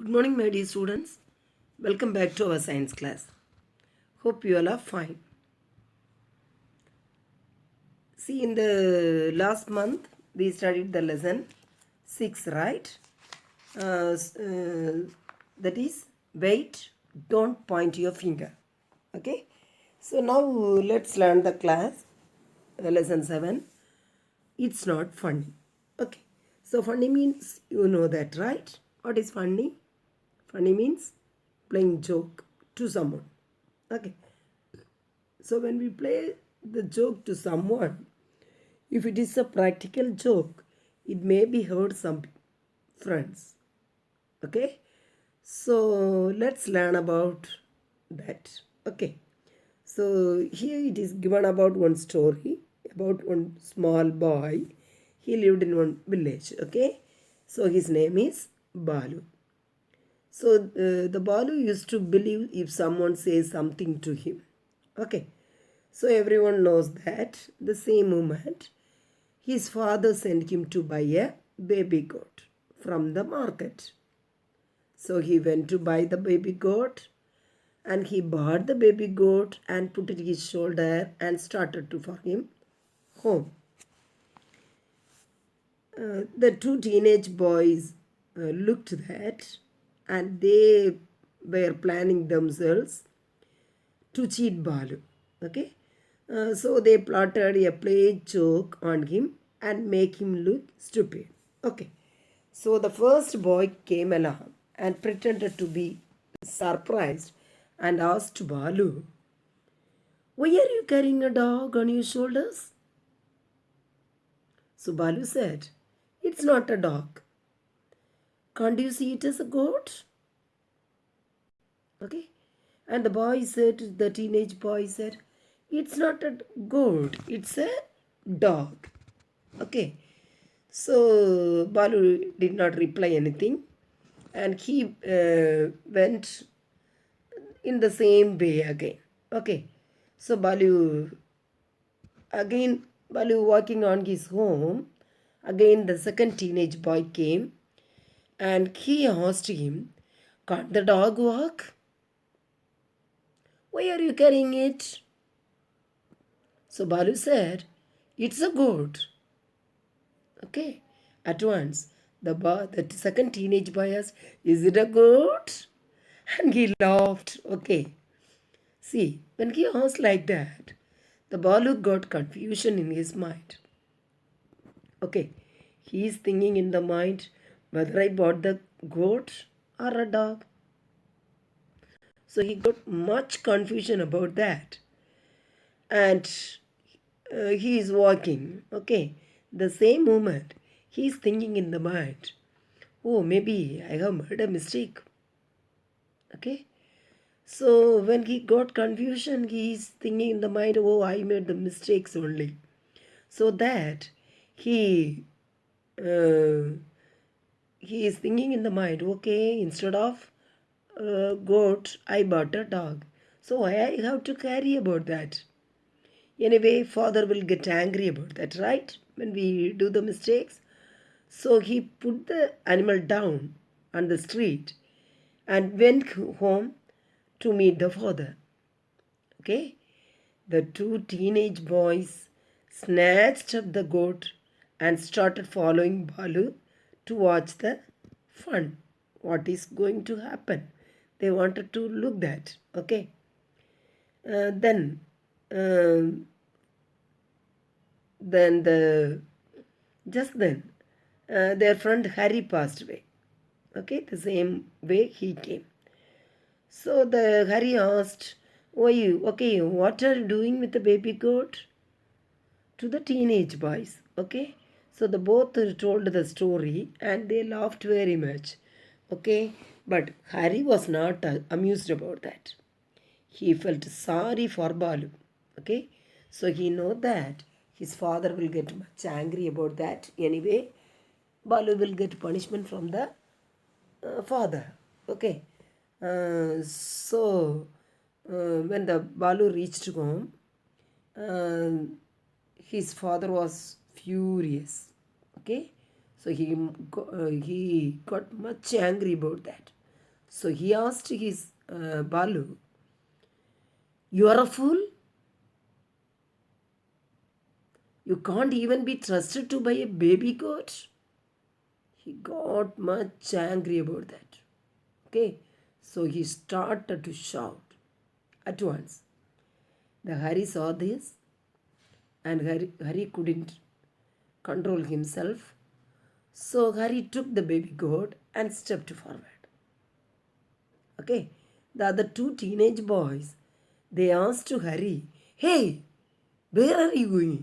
Good morning, my dear students. Welcome back to our science class. Hope you all are fine. See, in the last month, we studied the lesson 6, right? That is, wait, don't point your finger. Okay? So now let's learn the class, lesson 7. It's not funny. Okay. So funny means you know that, right? What is funny? Funny means playing joke to someone. Okay. So when we play the joke to someone, if it is a practical joke, it may be hurt some friends. Okay. So let's learn about that. Okay. So here it is given about one story about one small boy. He lived in one village. Okay. So his name is Balu. So the Balu used to believe if someone says something to him. Okay. So everyone knows that the same moment his father sent him to buy a baby goat from the market. So he went to buy the baby goat and he bought the baby goat and put it on his shoulder and started to for him home. The two teenage boys looked that and they were planning themselves to cheat Balu. Okay, so they plotted a play joke on him and make him look stupid. Okay, so the first boy came along and pretended to be surprised and asked Balu, "Why are you carrying a dog on your shoulders?" So Balu said, "It's not a dog. Can't you see it as a goat?" Okay, and the boy said, the teenage boy said, "It's not a goat, it's a dog." Okay, so Balu did not reply anything and he went in the same way again. Okay, so Balu walking on his home, again the second teenage boy came and he asked him, "Can't the dog walk? Why are you carrying it?" So Balu said, "It's a goat." Okay. At once, the second teenage boy asked, "Is it a goat?" And he laughed. Okay. See, when he asked like that, the Balu got confusion in his mind. Okay. He is thinking in the mind whether I bought the goat or a dog. So he got much confusion about that. And he is walking. Okay. The same moment, he is thinking in the mind, "Oh, maybe I have made a mistake." Okay. So when he got confusion, he is thinking in the mind, "Oh, I made the mistakes only." So that he uh, he is thinking in the mind, "Okay, instead of goat, I bought a dog. So I have to carry about that." Anyway, father will get angry about that, right? When we do the mistakes. So he put the animal down on the street and went home to meet the father. Okay? The two teenage boys snatched up the goat and started following Balu to watch the fun. What is going to happen? They wanted to look that. Okay? Then um, then the just then their friend Harry passed away. Okay, the same way he came. So the Harry asked, "Oh, you okay? What are you doing with the baby goat?" To the teenage boys. Okay, so the both told the story and they laughed very much. Okay, but Harry was not amused about that. He felt sorry for Balu. Okay, so he know that his father will get much angry about that. Anyway, Balu will get punishment from the father. Okay, so when the Balu reached home, uh, his father was furious. Okay, so he got much angry about that. So he asked his Balu, "You are a fool? You can't even be trusted to buy a baby goat?" He got much angry about that. Okay, so he started to shout at once. The Hari saw this, and Hari couldn't control himself. So Hari took the baby goat and stepped forward. Okay, the other two teenage boys, they asked to Hari, "Hey, where are you going?"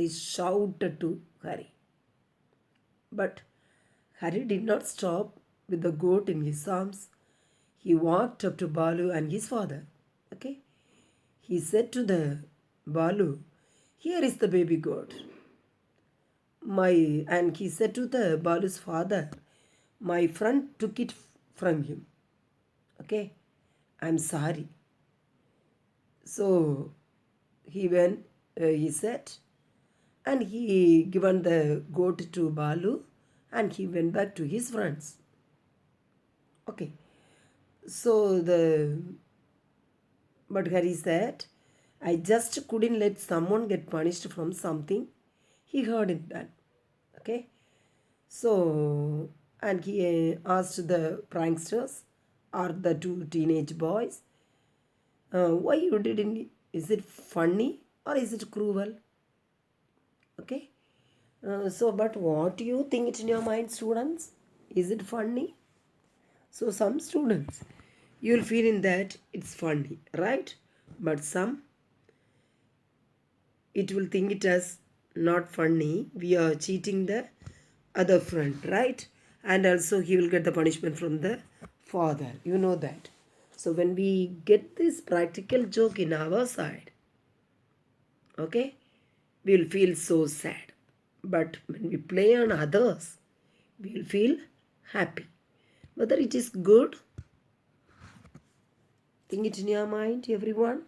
They shouted to Hari. But Hari did not stop with the goat in his arms. He walked up to Balu and his father. Okay, he said to the Balu, "Here is the baby goat. And he said to the Balu's father, my friend took it from him. Okay, I'm sorry." So he went, he said, and he given the goat to Balu, and he went back to his friends. Okay, so but Hari said, "I just couldn't let someone get punished from something he heard it done." Okay, so and he asked the pranksters or the two teenage boys, why you didn't, is it funny or is it cruel? Okay, so but what do you think it in your mind, students? Is it funny? So some students, you will feel in that it's funny, right? But some, it will think it as not funny. We are cheating the other friend, right? And also he will get the punishment from the father. You know that. So when we get this practical joke in our side, okay, we will feel so sad. But when we play on others, we will feel happy. Whether it is good, think it in your mind, everyone.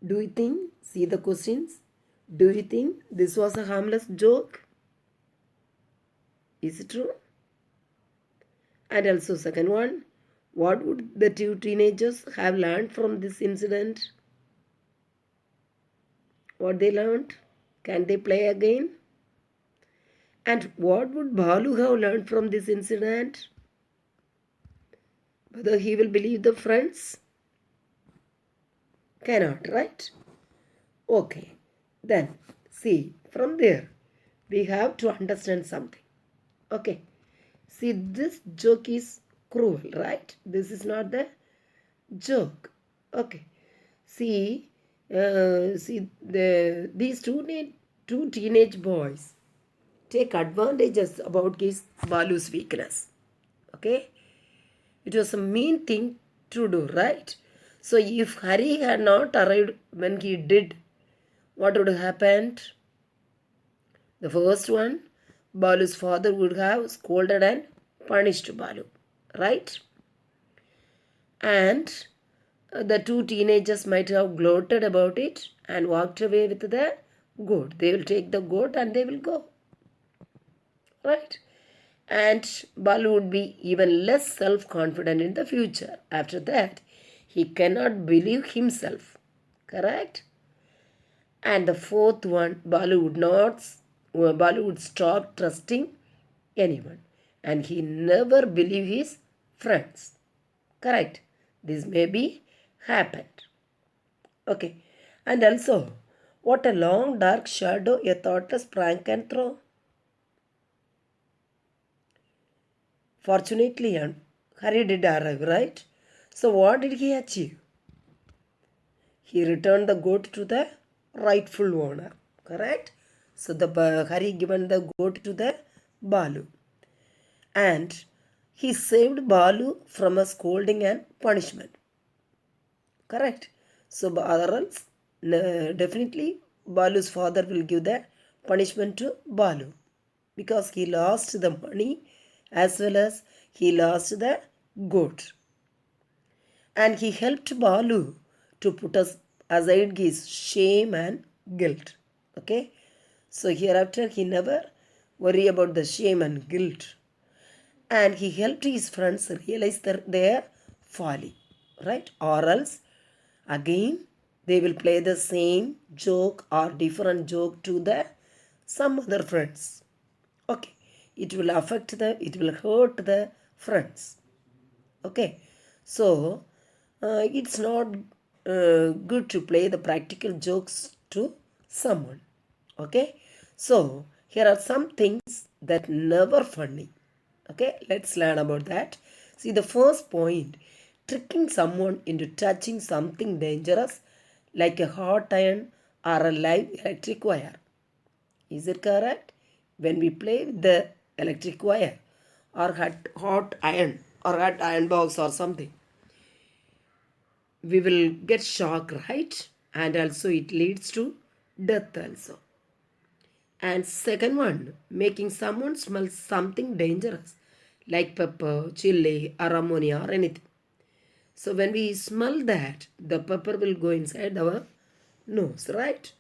Do you think, see the questions, do you think this was a harmless joke? Is it true? And also second one, what would the two teenagers have learned from this incident? What they learned? Can they play again? And what would Balu have learned from this incident? Whether he will believe the friends? Cannot, right? Okay. Then, see, from there, we have to understand something. Okay. See, this joke is cruel, right? This is not the joke. Okay. See, these two teenage boys take advantages about his Balu's weakness. Okay, it was a mean thing to do, right? So if Hari had not arrived when he did, what would have happened? The first one, Balu's father would have scolded and punished Balu, right? And the two teenagers might have gloated about it and walked away with the goat. They will take the goat and they will go, right? And Balu would be even less self-confident in the future. After that, he cannot believe himself, correct? And the fourth one, Balu would stop trusting anyone, and he never believe his friends, correct? This may be happened. Okay, and also, what a long dark shadow a thoughtless prank can throw. Fortunately, Hari did arrive, right? So what did he achieve? He returned the goat to the rightful owner, correct? So the Hari given the goat to the Balu, and he saved Balu from a scolding and punishment, correct? So or else, definitely Balu's father will give the punishment to Balu because he lost the money as well as he lost the goat. And he helped Balu to put us aside his shame and guilt. Okay, so hereafter he never worry about the shame and guilt. and he helped his friends realize their folly, right? Or else, again, they will play the same joke or different joke to the some other friends. Okay, it will affect it will hurt the friends. Okay, so it's not good to play the practical jokes to someone. Okay, so here are some things that never funny. Okay, let's learn about that. See, the first point, tricking someone into touching something dangerous like a hot iron or a live electric wire. Is it correct? When we play with the electric wire or hot iron or hot iron box or something, we will get shock, right? And also it leads to death also. And second one, making someone smell something dangerous like pepper, chili, or ammonia or anything. So when we smell that, the pepper will go inside our nose, right?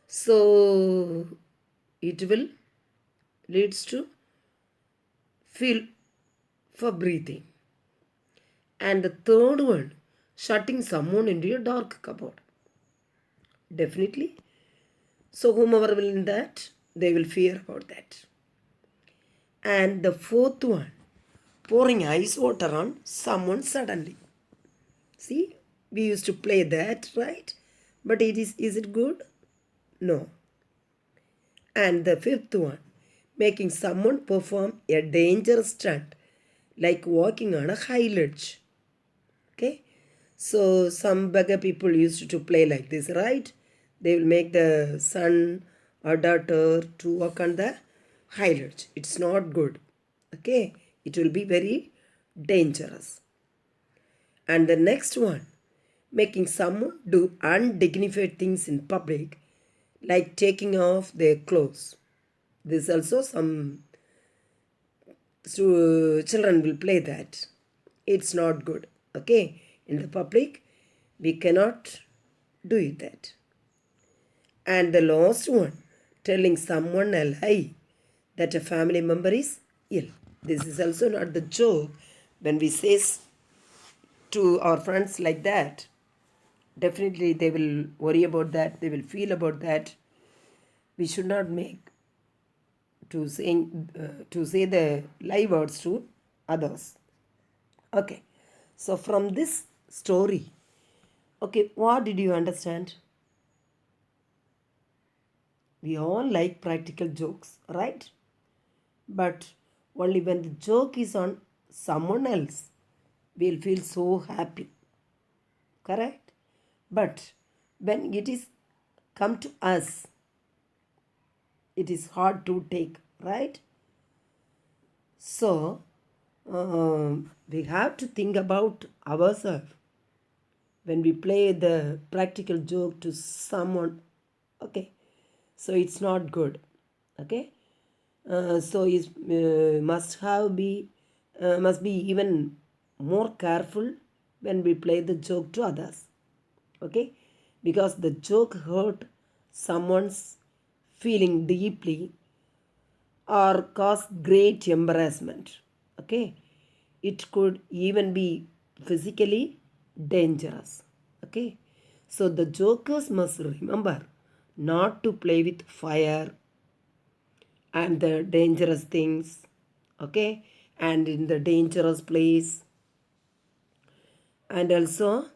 So it will leads to feel for breathing. And the third one, shutting someone into a dark cupboard. Definitely. So whomever will in that, they will fear about that. And the fourth one, pouring ice water on someone suddenly. See, we used to play that, right? But is it good? No. And the fifth one, making someone perform a dangerous stunt like walking on a high ledge. Okay, so some beggar people used to play like this, right? They will make the son or daughter to walk on the high ledge. It's not good. Okay, it will be very dangerous. And the next one, making someone do undignified things in public, like taking off their clothes. This also some children will play that. It's not good. Okay, in the public, we cannot do it that. And the last one, telling someone a lie that a family member is ill. This is also not the joke. When we say to our friends like that, definitely they will worry about that, they will feel about that. We should not make to say the lie words to others. Okay, so from this story, okay, what did you understand? We all like practical jokes, right? But only when the joke is on someone else, we'll feel so happy, correct? But when it is come to us, it is hard to take, right? So we have to think about ourselves when we play the practical joke to someone. Okay, so it's not good. Okay, so is must be even more careful when we play the joke to others. Okay, because the joke hurt someone's feeling deeply or cause great embarrassment. Okay, it could even be physically dangerous. Okay, so the jokers must remember not to play with fire and the dangerous things. Okay, and in the dangerous place, and also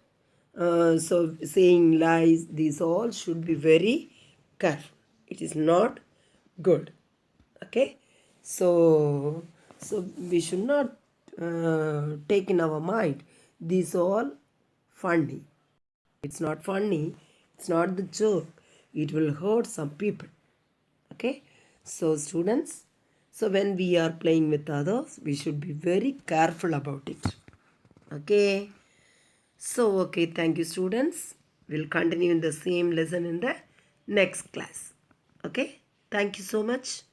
so saying lies, these all should be very careful. It is not good. Okay, so we should not take in our mind these all funny. It's not funny, it's not the joke, it will hurt some people. Okay, so students, so when we are playing with others, we should be very careful about it. Okay, so okay, thank you students. We'll continue in the same lesson in the next class. Okay, thank you so much.